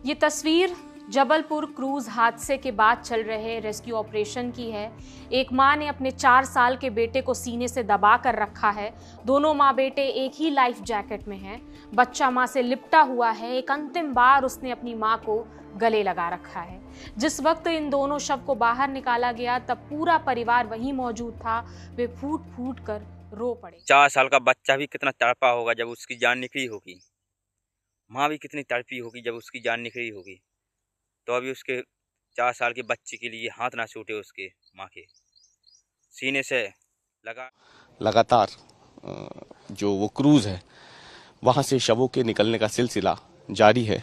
ये तस्वीर जबलपुर क्रूज हादसे के बाद चल रहे रेस्क्यू ऑपरेशन की है। एक मां ने अपने 4 साल के बेटे को सीने से दबा कर रखा है। दोनों माँ बेटे एक ही लाइफ जैकेट में हैं। बच्चा मां से लिपटा हुआ है। एक अंतिम बार उसने अपनी मां को गले लगा रखा है। जिस वक्त इन दोनों शव को बाहर निकाला गया तब पूरा परिवार वहीं मौजूद था। वे फूट फूट कर रो पड़े। 4 साल का बच्चा भी कितना तड़पा होगा जब उसकी जान निकली होगी। माँ भी कितनी तड़पी होगी जब उसकी जान निकली होगी। तो अभी उसके 4 साल के बच्चे के लिए हाथ ना छूटे उसके माँ के सीने से लगातार जो वो क्रूज है वहाँ से शवों के निकलने का सिलसिला जारी है।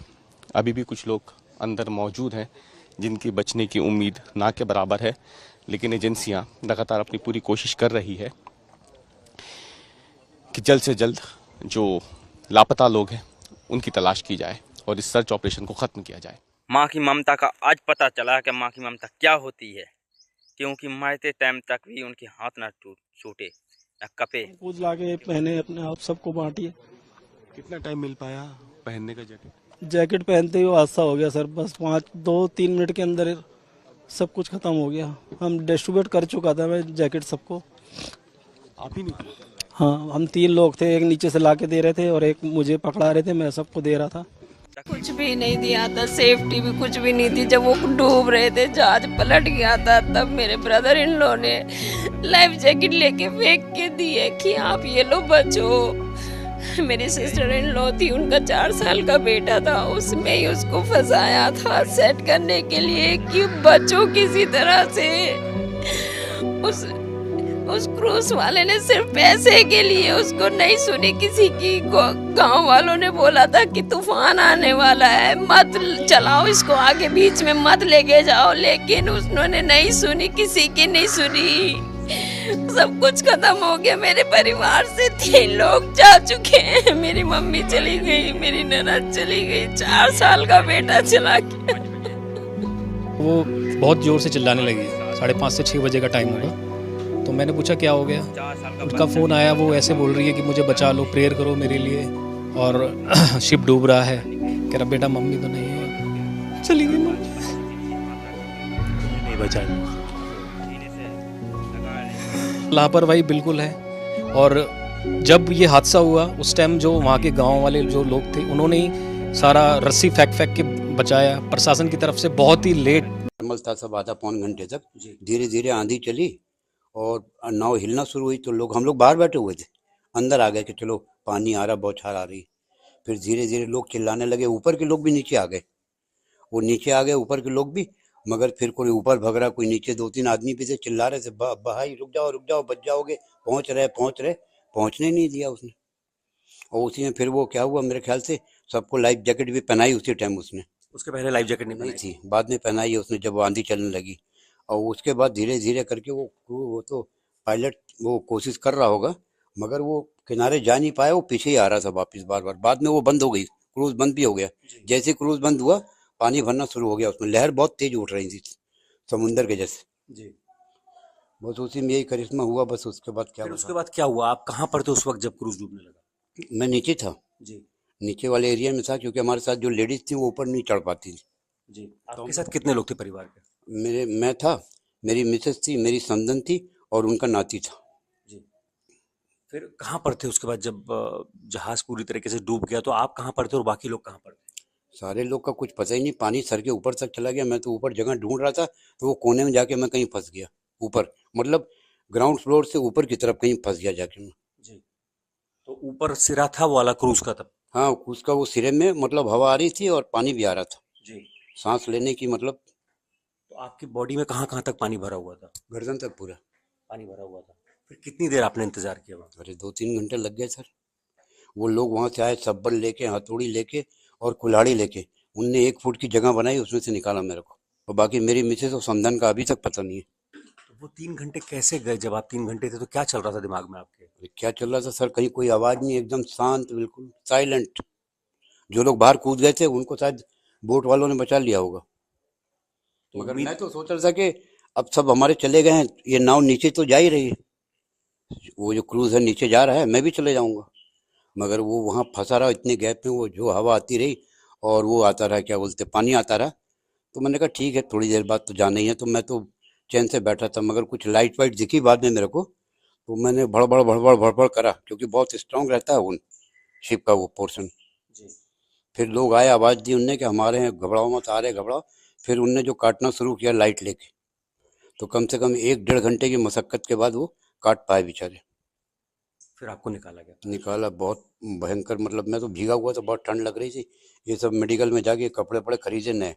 अभी भी कुछ लोग अंदर मौजूद हैं जिनकी बचने की उम्मीद ना के बराबर है, लेकिन एजेंसियां लगातार अपनी पूरी कोशिश कर रही है कि जल्द से जल्द जो लापता लोग हैं उनकी तलाश की जाए और इस सर्च ऑपरेशन को खत्म किया जाए। माँ की ममता का आज पता चला कि माँ की ममता क्या होती है, क्योंकि मरते टाइम तक भी उनके हाथ ना छूटे ना कपे। कुछ लाके पहने अपने आप सबको बांटिए। कितना टाइम मिल पाया पहनने का जैकेट पहनते ही हादसा हो गया सर। बस 2-3 मिनट के अंदर सब कुछ खत्म हो गया। हम डिस्ट्रीब्यूट कर चुका था मैं जैकेट सबको। आप ही नहीं? हाँ, हम 3 लोग थे। एक नीचे से लाके दे रहे थे और एक मुझे पकड़ा रहे थे, मैं सबको दे रहा था। कुछ भी नहीं दिया था, सेफ्टी भी कुछ भी नहीं थी। जब वो डूब रहे थे, जहाज पलट गया था, तब मेरे ब्रदर इन लॉ ने लाइफ जैकेट लेके फेंक के दिए कि आप ये लो बचो। मेरी सिस्टर इन लॉ थी, उनका 4 साल का बेटा था, उसमें ही उसको फंसाया था सेट करने के लिए कि बचो किसी तरह से। उस क्रूज वाले ने सिर्फ पैसे के लिए उसको नहीं सुनी किसी की। गांव वालों ने बोला था कि तूफान आने वाला है, मत चलाओ इसको आगे, बीच में मत लेके जाओ, लेकिन उन्होंने नहीं सुनी, किसी की नहीं सुनी। सब कुछ खत्म हो गया। मेरे परिवार से 3 लोग जा चुके हैं। मेरी मम्मी चली गई, मेरी ननद चली गई, 4 साल का बेटा चला गया। वो बहुत जोर से चिल्लाने लगी। 5:30 से 6 बजे का टाइम होगा। तो मैंने पूछा क्या हो गया। उसका फ़ोन आया, वो ऐसे बोल रही है कि मुझे बचा लो, प्रेयर करो मेरे लिए, और शिप डूब रहा है। कह रहा बेटा मम्मी तो नहीं है, चली गई मम्मी, नहीं बचा। लापरवाही बिल्कुल है। और जब ये हादसा हुआ उस टाइम जो वहाँ के गांव वाले जो लोग थे उन्होंने ही सारा रस्सी फेंक के बचाया। प्रशासन की तरफ से बहुत ही लेट नॉर्मल था सब, आधा पौन घंटे तक। धीरे धीरे आंधी चली और नाव हिलना शुरू हुई तो हम लोग बाहर बैठे हुए थे, अंदर आ गए कि चलो पानी आ रहा, बौछार आ रही। फिर धीरे धीरे लोग चिल्लाने लगे, ऊपर के लोग भी नीचे आ गए। वो नीचे आ गए ऊपर के लोग भी, मगर फिर कोई ऊपर भग रहा, कोई नीचे। 2-3 आदमी भी थे, चिल्ला रहे थे भाई रुक जाओ बच जाओगे, पहुंच रहे। पहुंचने नहीं दिया उसने। और उसी में फिर वो क्या हुआ, मेरे ख्याल से सबको लाइफ जैकेट भी पहनाई उसी टाइम उसने। उसके पहले लाइफ जैकेट नहीं थी, बाद में पहनाई है उसने जब आंधी चलने लगी। और उसके बाद धीरे धीरे करके वो तो पायलट वो कोशिश कर रहा होगा, मगर वो किनारे जा नहीं पाया, वो पीछे ही आ रहा था वापस बार बार। बाद में वो बंद हो गई, क्रूज बंद भी हो गया। जैसे क्रूज बंद हुआ पानी भरना शुरू हो गया उसमें। लहर बहुत तेज उठ रही थी समुंदर के जैसे जी। बस उसी में यही करिश्मा हुआ। बस उसके बाद क्या हुआ? आप कहाँ पर थे उस वक्त जब क्रूज डूबने लगा? मैं नीचे था जी, नीचे वाले एरिया में था, क्योंकि हमारे साथ जो लेडीज थी वो ऊपर नहीं चढ़ पाती थी जी। आपके साथ कितने लोग थे परिवार के? मैं था, मेरी मिसेस थी, मेरी संदन थी और उनका नाती था जी। फिर कहाँ पर थे उसके बाद जब जहाज पूरी तरीके से डूब गया? तो आप कहाँ पर थे और बाकी लोग कहाँ पर थे? सारे लोग का कुछ पता ही नहीं, पानी सर के ऊपर तक चला गया। मैं तो ऊपर जगह ढूंढ रहा था तो वो कोने में जाके मैं कहीं फंस गया ऊपर, मतलब ग्राउंड फ्लोर से ऊपर की तरफ कहीं फंस गया जाके मैं जी। तो ऊपर सिरा था वो वाला क्रूज का तब? हाँ, उसका वो सिरे में मतलब हवा आ रही थी और पानी भी आ रहा था जी, सांस लेने की मतलब। तो आपकी बॉडी में कहाँ कहाँ तक पानी भरा हुआ था? गर्दन तक पूरा पानी भरा हुआ था। फिर कितनी देर आपने इंतजार किया वहाँ? अरे 2-3 घंटे लग गए सर। वो लोग वहां से आए सब्बल लेके, हथौड़ी लेके और कुल्हाड़ी लेके। उनने 1 फुट की जगह बनाई, उसमें से निकाला मेरे को। और बाकी मेरी मिसेस और समधन का अभी तक पता नहीं है। तो वो 3 घंटे कैसे गए? जब आप 3 घंटे थे तो क्या चल रहा था दिमाग में आपके? क्या चल रहा था सर, कहीं कोई आवाज नहीं, एकदम शांत, बिल्कुल साइलेंट। जो लोग बाहर कूद गए थे उनको शायद बोट वालों ने बचा लिया होगा। मगर मैं तो सोच रहा था कि अब सब हमारे चले गए हैं, ये नाव नीचे तो जा ही रही है, वो जो क्रूज है नीचे जा रहा है, मैं भी चले जाऊंगा। मगर वो वहाँ फंसा रहा इतने गैप में, वो जो हवा आती रही और वो आता रहा, क्या बोलते, पानी आता रहा। तो मैंने कहा ठीक है, थोड़ी देर बाद तो जाना ही है। तो मैं तो चैन से बैठा था, मगर कुछ लाइट वाइट दिखी बाद में मेरे को, तो मैंने भड़बड़ भड़बड़ भड़बड़ करा, क्योंकि बहुत स्ट्रांग रहता है वो शिप का वो पोर्शन। फिर लोग आए, आवाज़ दी उनने कि हमारे हैं, घबराओ मत, आ रहे घबराओ। फिर उनने जो काटना शुरू किया लाइट लेके, तो कम से कम 1-1.5 घंटे की मशक्कत के बाद वो काट पाए बेचारे। फिर आपको निकाला गया? निकाला, बहुत भयंकर, मतलब मैं तो भीगा हुआ था, बहुत ठंड लग रही थी। ये सब मेडिकल में जाके कपड़े वपड़े खरीदे नए।